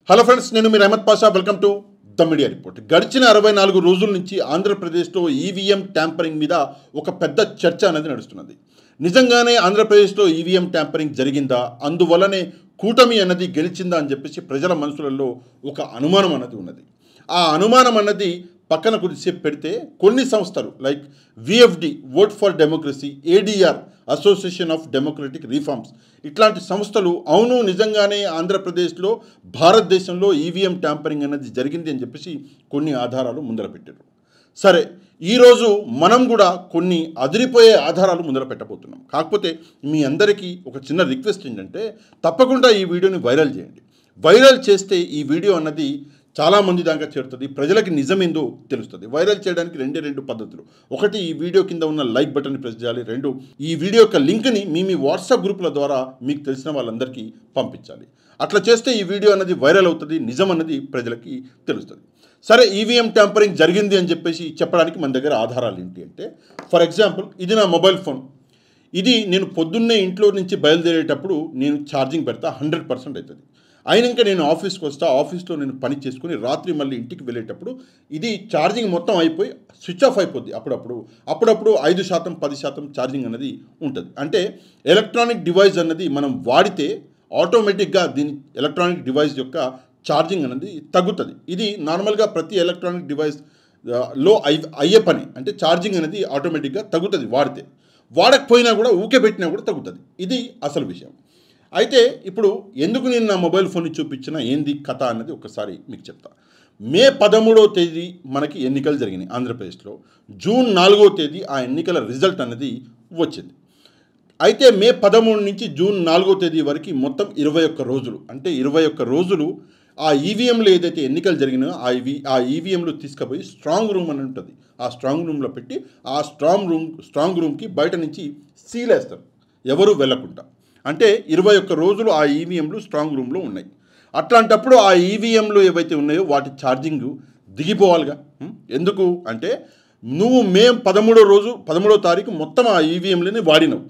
Hello friends, నేను మీ Ahmed Pasha. Welcome to the media report. గడిచిన 64 రోజుల నుంచి ఆంధ్రప్రదేశ్లో ఈవీఎం ట్యాంపరింగ్ మీద ఒక పెద్ద చర్చ అనేది నడుస్తున్నది. నిజంగానే ఆంధ్రప్రదేశ్లో ఈవీఎం ట్యాంపరింగ్ జరిగిందా, అందువల్లనే కూటమి అన్నది గెలిచిందా అని చెప్పేసి ప్రజల మనసులలో ఒక అనుమానం అన్నది ఉన్నది. ఆ అనుమానం అన్నది పక్కన కొద్దిసేపు పెడితే కొన్ని సంస్థలు like VFD, vote for democracy, ADR, association of democratic reforms, ఇట్లాంటి సంస్థలు అవును నిజంగానే ఆంధ్రప్రదేశ్లో భారతదేశంలో ఈవీఎం ట్యాంపరింగ్ అనేది జరిగింది అని చెప్పేసి కొన్ని ఆధారాలు ముందర పెట్టారు. సరే, ఈరోజు మనం కూడా కొన్ని అదిరిపోయే ఆధారాలు ముందర పెట్టబోతున్నాం. కాకపోతే మీ అందరికీ ఒక చిన్న రిక్వెస్ట్ ఏంటంటే తప్పకుండా ఈ వీడియోని వైరల్ చేయండి. వైరల్ చేస్తే ఈ వీడియో అన్నది చాలామంది దాకా చేరుతుంది, ప్రజలకి నిజమేందో తెలుస్తుంది. వైరల్ చేయడానికి రెండు పద్ధతులు. ఒకటి, ఈ వీడియో కింద ఉన్న లైక్ బటన్ని ప్రెస్ చేయాలి. రెండు, ఈ వీడియో యొక్క లింక్ని మీ వాట్సాప్ గ్రూపుల ద్వారా మీకు తెలిసిన వాళ్ళందరికీ పంపించాలి. అట్లా చేస్తే ఈ వీడియో అన్నది వైరల్ అవుతుంది, నిజం అన్నది ప్రజలకి తెలుస్తుంది. సరే, ఈవీఎం ట్యాంపరింగ్ జరిగింది అని చెప్పేసి చెప్పడానికి మన దగ్గర ఆధారాలు ఏంటి అంటే, ఫర్ ఎగ్జాంపుల్ ఇది నా మొబైల్ ఫోన్. ఇది నేను పొద్దున్నే ఇంట్లో నుంచి బయలుదేరేటప్పుడు నేను ఛార్జింగ్ పెడతా, 100% అవుతుంది. అయినాక నేను ఆఫీస్కి వస్తా, ఆఫీస్లో నేను పని చేసుకుని రాత్రి మళ్ళీ ఇంటికి వెళ్ళేటప్పుడు ఇది ఛార్జింగ్ మొత్తం అయిపోయి స్విచ్ ఆఫ్ అయిపోద్ది. అప్పుడప్పుడు 5%, 10% ఛార్జింగ్ అనేది ఉంటుంది. అంటే ఎలక్ట్రానిక్ డివైస్ అన్నది మనం వాడితే ఆటోమేటిక్గా దీని ఎలక్ట్రానిక్ డివైస్ యొక్క ఛార్జింగ్ అనేది తగ్గుతుంది. ఇది నార్మల్గా ప్రతి ఎలక్ట్రానిక్ డివైస్ లో అయ్యే పని. అంటే ఛార్జింగ్ అనేది ఆటోమేటిక్గా తగ్గుతుంది వాడితే. వాడకపోయినా కూడా ఊకే పెట్టినా కూడా తగ్గుతుంది. ఇది అసలు విషయం. అయితే ఇప్పుడు ఎందుకు నేను నా మొబైల్ ఫోన్ని చూపించిన, ఏంది కథ అన్నది ఒకసారి మీకు చెప్తా. మే 13వ తేదీ మనకి ఎన్నికలు జరిగినాయి ఆంధ్రప్రదేశ్లో. జూన్ 4వ తేదీ ఆ ఎన్నికల రిజల్ట్ అనేది వచ్చింది. అయితే మే 13 నుంచి జూన్ 4వ తేదీ వరకు మొత్తం 21 రోజులు, అంటే 21 రోజులు ఆ ఈవీఎంలో ఏదైతే ఎన్నికలు జరిగినాయో ఆ ఈవీఎంలో తీసుకుపోయి స్ట్రాంగ్ రూమ్ అని ఉంటుంది, ఆ స్ట్రాంగ్ రూమ్లో పెట్టి ఆ స్ట్రాంగ్ రూమ్కి బయట నుంచి సీల్ వేస్తారు, ఎవరు వెళ్ళకుండా. అంటే 21 రోజులు ఆ ఈవీఎంలు స్ట్రాంగ్ రూమ్లో ఉన్నాయి. అట్లాంటప్పుడు ఆ ఈవీఎంలు ఏవైతే ఉన్నాయో వాటి ఛార్జింగ్ దిగిపోవాలిగా. ఎందుకు అంటే నువ్వు మే 13వ తారీఖు మొత్తం ఆ ఈవీఎంలని వాడినావు.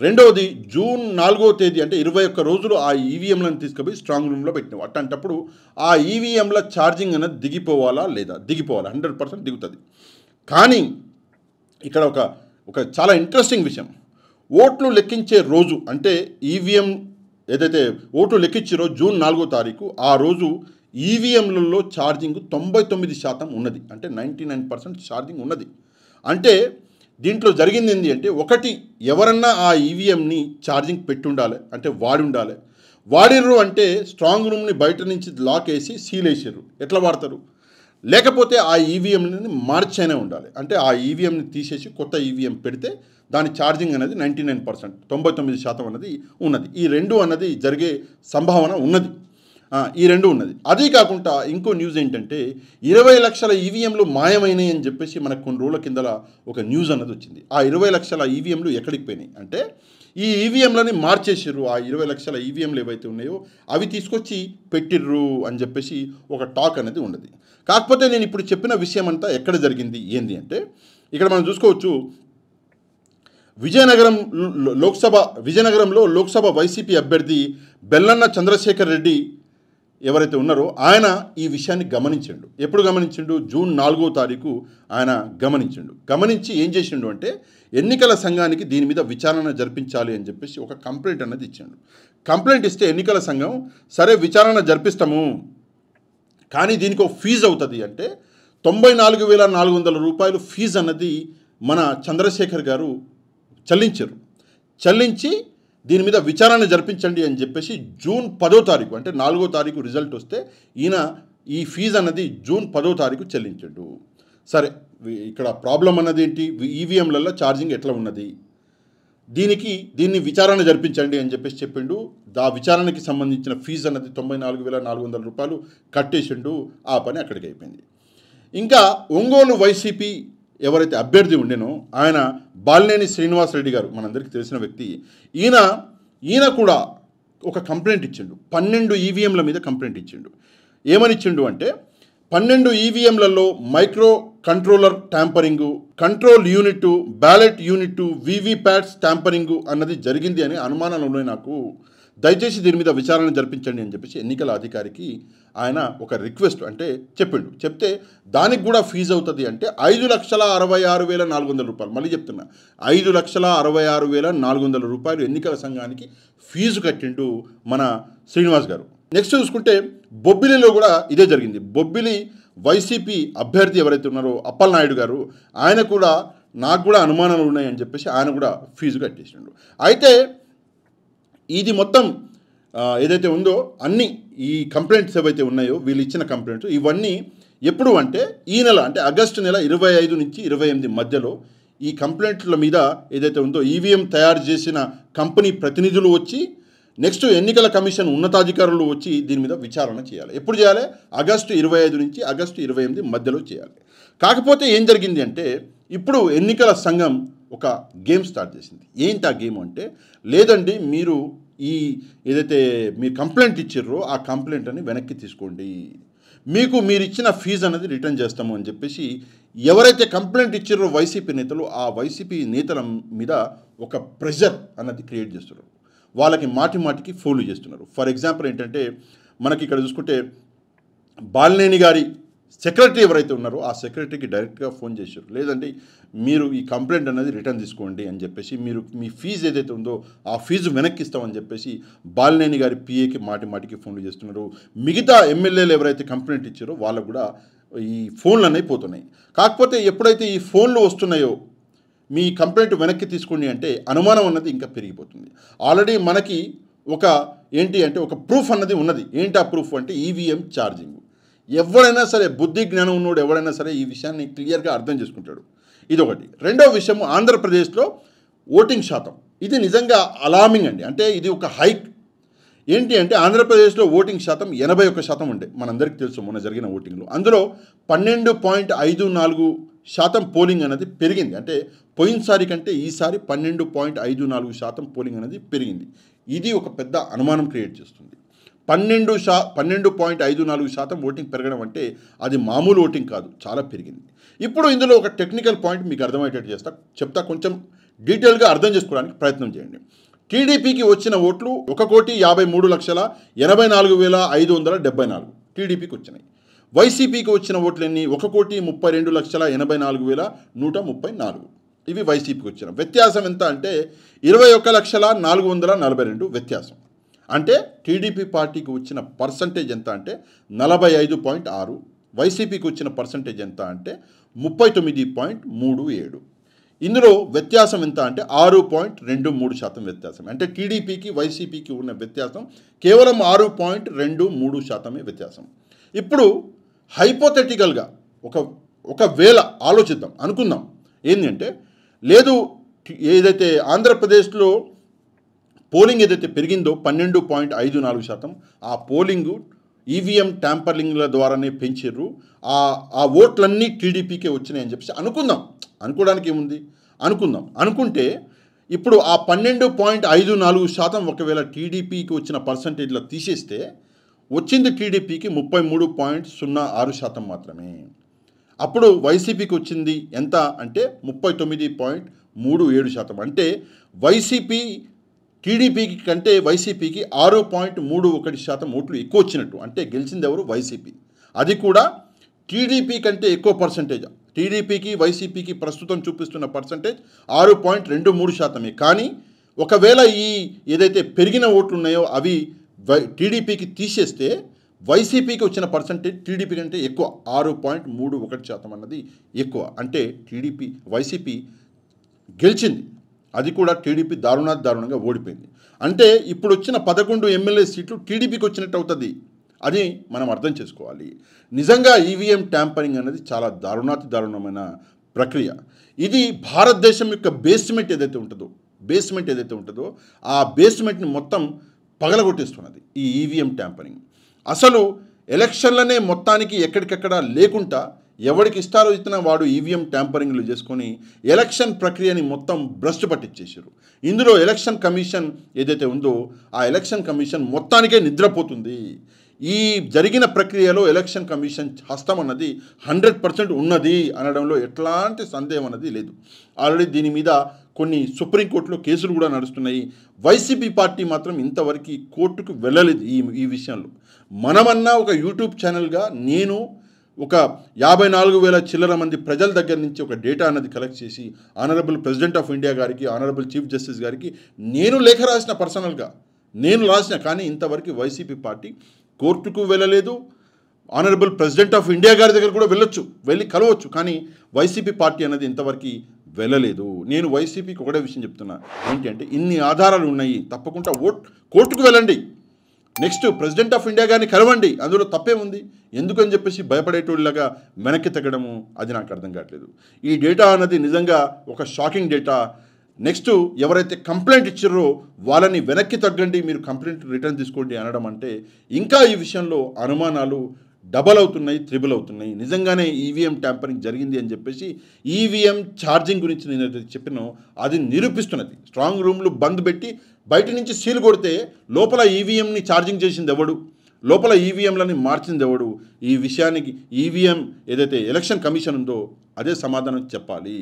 రెండవది, జూన్ 4వ తేదీ అంటే 21 రోజులు ఆ ఈవీఎంలను తీసుకుపోయి స్ట్రాంగ్ రూమ్లో పెట్టినావు. అట్లాంటప్పుడు ఆ ఈవీఎంల ఛార్జింగ్ అనేది దిగిపోవాలా లేదా? దిగిపోవాలి, 100% దిగుతుంది. కానీ ఇక్కడ ఒక చాలా ఇంట్రెస్టింగ్ విషయం, ఓట్లు లెక్కించే రోజు అంటే ఈవీఎం ఏదైతే ఓట్లు లెక్కించారో జూన్ 4వ తారీఖు, ఆ రోజు ఈవీఎంలలో ఛార్జింగ్ 99% ఉన్నది. అంటే 99% ఛార్జింగ్ ఉన్నది. అంటే దీంట్లో జరిగింది ఏంటి అంటే, ఒకటి, ఎవరన్నా ఆ ఈవీఎంని ఛార్జింగ్ పెట్టి ఉండాలి, అంటే వాడి ఉండాలి. వాడిర్రు అంటే స్ట్రాంగ్ రూమ్ని బయట నుంచి లాక్ వేసి సీల్ వేసారు. ఎట్లా వాడతారు? లేకపోతే ఆ ఈవీఎంని మార్చైనా ఉండాలి. అంటే ఆ ఈవీఎంని తీసేసి కొత్త ఈవీఎం పెడితే దాని ఛార్జింగ్ అనేది 99%, 99% అనేది ఉన్నది. ఈ రెండు అన్నది జరిగే సంభావన ఉన్నది. ఈ రెండు ఉన్నది. అదీ కాకుండా ఇంకో న్యూస్ ఏంటంటే 20 లక్షల ఈవీఎంలు మాయమైనాయి అని చెప్పేసి మనకు కొన్ని రోజుల కిందల ఒక న్యూస్ అన్నది వచ్చింది. ఆ 20 లక్షల ఈవీఎంలు ఎక్కడికి పోయినాయి అంటే, ఈ ఈవీఎంలని మార్చేసిర్రు. ఆ 20 లక్షల ఈవీఎంలు ఏవైతే ఉన్నాయో అవి తీసుకొచ్చి పెట్టిర్రు అని చెప్పేసి ఒక టాక్ అనేది ఉన్నది. కాకపోతే నేను ఇప్పుడు చెప్పిన విషయం అంతా ఎక్కడ జరిగింది ఏంది అంటే, ఇక్కడ మనం చూసుకోవచ్చు, విజయనగరంలో లోక్సభ వైసీపీ అభ్యర్థి బెల్లన్న చంద్రశేఖర్ రెడ్డి ఎవరైతే ఉన్నారో ఆయన ఈ విషయాన్ని గమనించిండు. ఎప్పుడు గమనించిండు? జూన్ 4వ తారీఖు ఆయన గమనించి ఏం చేసిండు అంటే, ఎన్నికల సంఘానికి దీని మీద విచారణ జరిపించాలి అని చెప్పేసి ఒక కంప్లైంట్ అన్నది ఇచ్చిండు. కంప్లైంట్ ఇస్తే ఎన్నికల సంఘం సరే విచారణ జరిపిస్తాము, కానీ దీనికి ఒక ఫీజు అవుతుంది అంటే 94,400 రూపాయలు ఫీజు అన్నది మన చంద్రశేఖర్ గారు చెల్లించి దీని మీద విచారణ జరిపించండి అని చెప్పేసి జూన్ 10వ తారీఖు అంటే 4వ తారీఖు రిజల్ట్ వస్తే ఈయన ఈ ఫీజు అన్నది జూన్ 10వ తారీఖు చెల్లించాడు. సరే, ఇక్కడ ప్రాబ్లం అన్నది ఏంటి? ఈవీఎంలలో ఛార్జింగ్ ఎట్లా ఉన్నది, దీన్ని విచారణ జరిపించండి అని చెప్పేసి చెప్పిండు. ఆ విచారణకి సంబంధించిన ఫీజు అన్నది 94,400 రూపాయలు కట్టేసిండు. ఆ పని అక్కడికి అయిపోయింది. ఇంకా ఒంగోలు వైసీపీ ఎవరైతే అభ్యర్థి ఉండేనో ఆయన బాలినేని శ్రీనివాసరెడ్డి గారు, మనందరికీ తెలిసిన వ్యక్తి. ఈయన కూడా ఒక కంప్లైంట్ ఇచ్చిండు. 12 ఈవీఎంల మీద కంప్లైంట్ ఇచ్చిండు. ఏమని ఇచ్చిండు అంటే, 12 ఈవీఎంలలో micro controller tampering, control unit, ballot unit, VVPATs tampering అన్నది జరిగింది అని అనుమానాలు ఉన్నాయి నాకు. దయచేసి దీని మీద విచారణ జరిపించండి అని చెప్పేసి ఎన్నికల అధికారికి ఆయన ఒక రిక్వెస్ట్ అంటే చెప్తే దానికి కూడా ఫీజు అవుతుంది అంటే 5,66,400 రూపాయలు. మళ్ళీ చెప్తున్నా, 5,66,400 రూపాయలు ఎన్నికల సంఘానికి ఫీజు కట్టిండు మన శ్రీనివాస్ గారు. నెక్స్ట్ చూసుకుంటే బొబ్బిలిలో కూడా ఇదే జరిగింది. బొబ్బిలి వైసీపీ అభ్యర్థి ఎవరైతే ఉన్నారో అప్పలనాయుడు గారు, ఆయన కూడా నాకు కూడా అనుమానాలు ఉన్నాయని చెప్పేసి ఆయన కూడా ఫీజు కట్టేసిండు. అయితే ఇది మొత్తం ఏదైతే ఉందో అన్ని ఈ కంప్లైంట్స్ ఏవైతే ఉన్నాయో వీళ్ళు ఇచ్చిన కంప్లైంట్స్ ఇవన్నీ ఎప్పుడు అంటే ఈ నెల అంటే ఆగస్టు నెల 25 నుంచి 28 మధ్యలో ఈ కంప్లైంట్ల మీద ఏదైతే ఉందో ఈవీఎం తయారు చేసిన కంపెనీ ప్రతినిధులు వచ్చి నెక్స్ట్ ఎన్నికల కమిషన్ ఉన్నతాధికారులు వచ్చి దీని మీద విచారణ చేయాలి. ఎప్పుడు చేయాలి? ఆగస్టు 25 నుంచి ఆగస్టు 28 మధ్యలో చేయాలి. కాకపోతే ఏం జరిగింది అంటే ఇప్పుడు ఎన్నికల సంఘం ఒక గేమ్ స్టార్ట్ చేసింది. ఏంటి ఆ గేమ్ అంటే, లేదండి మీరు ఏదైతే మీరు కంప్లైంట్ ఇచ్చారో ఆ కంప్లైంట్ అని వెనక్కి తీసుకోండి, మీరు ఇచ్చిన ఫీజు అనేది రిటర్న్ చేస్తాము అని చెప్పేసి ఎవరైతే కంప్లైంట్ ఇచ్చారో వైసీపీ నేతలు, ఆ వైసీపీ నేతల మీద ఒక ప్రెషర్ అన్నది క్రియేట్ చేస్తున్నారు. వాళ్ళకి మాటికి ఫోన్లు చేస్తున్నారు. ఫర్ ఎగ్జాంపుల్ ఏంటంటే మనకి ఇక్కడ చూసుకుంటే బాలినేని గారి సెక్రటరీ ఎవరైతే ఉన్నారో ఆ సెక్రటరీకి డైరెక్ట్గా ఫోన్ చేశారు, లేదంటే మీరు ఈ కంప్లైంట్ అనేది రిటర్న్ తీసుకోండి అని చెప్పేసి మీ ఫీజు ఏదైతే ఉందో ఆ ఫీజు వెనక్కి ఇస్తామని చెప్పేసి బాలినేని గారి పిఏకి మాటికి ఫోన్లు చేస్తున్నారు. మిగతా ఎమ్మెల్యేలు ఎవరైతే కంప్లైంట్ ఇచ్చారో వాళ్ళకు కూడా ఈ ఫోన్లు అనేవి పోతున్నాయి. కాకపోతే ఎప్పుడైతే ఈ ఫోన్లు వస్తున్నాయో మీ కంప్లైంట్ వెనక్కి తీసుకోండి అంటే అనుమానం అన్నది ఇంకా పెరిగిపోతుంది. ఆల్రెడీ మనకి ఒక ప్రూఫ్ అన్నది ఉన్నది. ఏంటి ఆ ప్రూఫ్ అంటే ఈవీఎం ఛార్జింగ్. ఎవరైనా సరే బుద్ధి జ్ఞానం ఉన్నోడు ఎవరైనా సరే ఈ విషయాన్ని క్లియర్గా అర్థం చేసుకుంటాడు. ఇదొకటి. రెండో విషయం, ఆంధ్రప్రదేశ్లో ఓటింగ్ శాతం ఇది నిజంగా అలార్మింగ్ అండి. అంటే ఇది ఒక హైక్. ఏంటి అంటే ఆంధ్రప్రదేశ్లో ఓటింగ్ శాతం 81% ఉండే, మనందరికీ తెలుసు మొన్న జరిగిన ఓటింగ్లో. అందులో 12.54% పోలింగ్ అనేది పెరిగింది. అంటే పోయినసారి కంటే ఈసారి 12.54% పోలింగ్ అనేది పెరిగింది. ఇది ఒక పెద్ద అనుమానం క్రియేట్ చేస్తుంది. 12.54% ఓటింగ్ పెరగడం అంటే అది మామూలు ఓటింగ్ కాదు, చాలా పెరిగింది. ఇప్పుడు ఇందులో ఒక టెక్నికల్ పాయింట్ మీకు అర్థమయ్యేటట్టు చెప్తా, కొంచెం డీటెయిల్గా అర్థం చేసుకోవడానికి ప్రయత్నం చేయండి. టీడీపీకి వచ్చిన ఓట్లు 1,53,84,574 టీడీపీకి వచ్చినాయి. వైసీపీకి వచ్చిన ఓట్లు ఎన్ని? 1,32,84,134. ఇవి వైసీపీకి వచ్చిన. వ్యత్యాసం ఎంత అంటే 21,04,42 వ్యత్యాసం. అంటే టీడీపీ పార్టీకి వచ్చిన పర్సంటేజ్ ఎంత అంటే 45.6, వైసీపీకి వచ్చిన పర్సంటేజ్ ఎంత అంటే 39.37. ఇందులో వ్యత్యాసం ఎంత అంటే 6.23% వ్యత్యాసం. అంటే టీడీపీకి వైసీపీకి ఉన్న వ్యత్యాసం కేవలం 6.23% వ్యత్యాసం. ఇప్పుడు హైపోథెటికల్గా ఒకవేళ ఆలోచిద్దాం, అనుకుందాం ఏంటంటే, లేదు ఏదైతే ఆంధ్రప్రదేశ్లో పోలింగ్ ఏదైతే పెరిగిందో 12.54%, ఆ పోలింగు ఈవీఎం ట్యాంపరింగ్ల ద్వారానే పెంచారు, ఆ ఓట్లన్నీ టీడీపీకే వచ్చినాయని చెప్పేసి అనుకుందాం. అనుకోవడానికి ఏముంది? అనుకుంటే ఇప్పుడు ఆ 12.54% ఒకవేళ టీడీపీకి వచ్చిన పర్సంటేజ్లో తీసేస్తే వచ్చింది టీడీపీకి 33.06% మాత్రమే. అప్పుడు వైసీపీకి వచ్చింది ఎంత అంటే 39.37%. అంటే వైసీపీ టీడీపీకి కంటే వైసీపీకి 6.31% ఓట్లు ఎక్కువ వచ్చినట్టు. అంటే గెలిచింది ఎవరు? వైసీపీ. అది కూడా టీడీపీ కంటే ఎక్కువ పర్సంటేజ్. టీడీపీకి వైసీపీకి ప్రస్తుతం చూపిస్తున్న పర్సంటేజ్ 6.23%. కానీ ఒకవేళ ఏదైతే పెరిగిన ఓట్లు ఉన్నాయో అవి టీడీపీకి తీసేస్తే వైసీపీకి వచ్చిన పర్సంటేజ్ టీడీపీ కంటే ఎక్కువ, 6.31% అన్నది ఎక్కువ. అంటే వైసీపీ గెలిచింది, అది కూడా టీడీపీ దారుణంగా ఓడిపోయింది. అంటే ఇప్పుడు వచ్చిన 11 ఎమ్మెల్యే సీట్లు టీడీపీకి వచ్చినట్టు అవుతుంది. అది మనం అర్థం చేసుకోవాలి. నిజంగా ఈవీఎం ట్యాంపరింగ్ అనేది చాలా దారుణమైన ప్రక్రియ. ఇది భారతదేశం యొక్క బేస్మెంట్ ఏదైతే ఉంటుందో ఆ బేస్మెంట్ని మొత్తం పగలగొట్టేస్తున్నది ఈ ఈవీఎం ట్యాంపరింగ్. అసలు ఎలక్షన్లనే మొత్తానికి ఎక్కడికెక్కడ లేకుండా ఎవరికి ఇస్తారో ఇచ్చిన వాడు ఈవీఎం ట్యాంపరింగ్లు చేసుకొని ఎలక్షన్ ప్రక్రియని మొత్తం భ్రష్టు పట్టించేశారు. ఇందులో ఎలక్షన్ కమిషన్ ఏదైతే ఉందో ఆ ఎలక్షన్ కమిషన్ మొత్తానికే నిద్రపోతుంది. ఈ జరిగిన ప్రక్రియలో ఎలక్షన్ కమిషన్ హస్తం అన్నది 100% ఉన్నది అనడంలో ఎట్లాంటి సందేహం అన్నది లేదు. ఆల్రెడీ దీని మీద కొన్ని సుప్రీంకోర్టులో కేసులు కూడా నడుస్తున్నాయి. వైసీపీ పార్టీ మాత్రం ఇంతవరకు కోర్టుకు వెళ్ళలేదు ఈ విషయంలో. మనమన్నా ఒక యూట్యూబ్ ఛానల్గా నేను ఒక 54,000 చిల్లర మంది ప్రజల దగ్గర నుంచి ఒక డేటా అన్నది కలెక్ట్ చేసి ఆనరబుల్ ప్రెసిడెంట్ ఆఫ్ ఇండియా గారికి, ఆనరబుల్ చీఫ్ జస్టిస్ గారికి నేను లేఖ రాసిన, పర్సనల్గా నేను రాసిన. కానీ ఇంతవరకు వైసీపీ పార్టీ కోర్టుకు వెళ్ళలేదు. ఆనరబుల్ ప్రెసిడెంట్ ఆఫ్ ఇండియా గారి దగ్గర కూడా వెళ్ళి కలవచ్చు. కానీ వైసీపీ పార్టీ అనేది ఇంతవరకు వెళ్ళలేదు. నేను వైసీపీకి ఒకటే విషయం చెప్తున్నా, ఏంటి అంటే ఇన్ని ఆధారాలు ఉన్నాయి, తప్పకుండా కోర్టుకు వెళ్ళండి. నెక్స్ట్ ప్రెసిడెంట్ ఆఫ్ ఇండియా గారిని కలవండి, అందులో తప్పే ఉంది. ఎందుకని చెప్పేసి భయపడేటోళ్ళగా వెనక్కి తగ్గడము అది నాకు అర్థం కావట్లేదు. ఈ డేటా అన్నది నిజంగా ఒక షాకింగ్ డేటా. నెక్స్ట్ ఎవరైతే కంప్లైంట్ ఇచ్చారో వాళ్ళని వెనక్కి తగ్గండి, మీరు కంప్లైంట్ రిటర్న్ తీసుకోండి అనడం అంటే ఇంకా ఈ విషయంలో అనుమానాలు డబల్ అవుతున్నాయి, త్రిబుల్ అవుతున్నాయి. నిజంగానే ఈవీఎం ట్యాంపరింగ్ జరిగింది అని చెప్పేసి ఈవీఎం ఛార్జింగ్ గురించి నేను చెప్పినో అది నిరూపిస్తున్నది. స్ట్రాంగ్ రూమ్లు బంద్ పెట్టి బయట నుంచి సీల్ కొడితే లోపల ఈవీఎంని ఛార్జింగ్ చేసింది ఎవడు, లోపల ఈవీఎంలని మార్చింది ఎవడు? ఈ విషయానికి ఈవీఎం ఏదైతే ఎలక్షన్ కమిషన్ ఉందో అదే సమాధానం చెప్పాలి.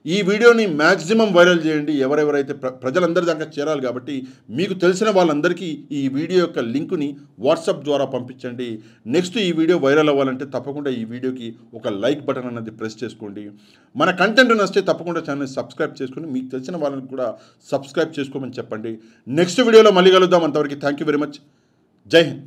ఈ వీడియోని మ్యాక్సిమం వైరల్ చేయండి. ఎవరెవరైతే ప్రజలందరి దాకా చేరాలి కాబట్టి మీకు తెలిసిన వాళ్ళందరికీ ఈ వీడియో యొక్క లింకుని వాట్సాప్ ద్వారా పంపించండి. నెక్స్ట్ ఈ వీడియో వైరల్ అవ్వాలంటే తప్పకుండా ఈ వీడియోకి ఒక లైక్ బటన్ అన్నది ప్రెస్ చేసుకోండి. మన కంటెంట్ నచ్చితే తప్పకుండా ఛానల్ సబ్స్క్రైబ్ చేసుకుని మీకు తెలిసిన వాళ్ళని కూడా సబ్స్క్రైబ్ చేసుకోమని చెప్పండి. నెక్స్ట్ వీడియోలో మళ్ళీ కలుద్దాం. అంతవరకు థ్యాంక్ యూ వెరీ మచ్. జై హింద్.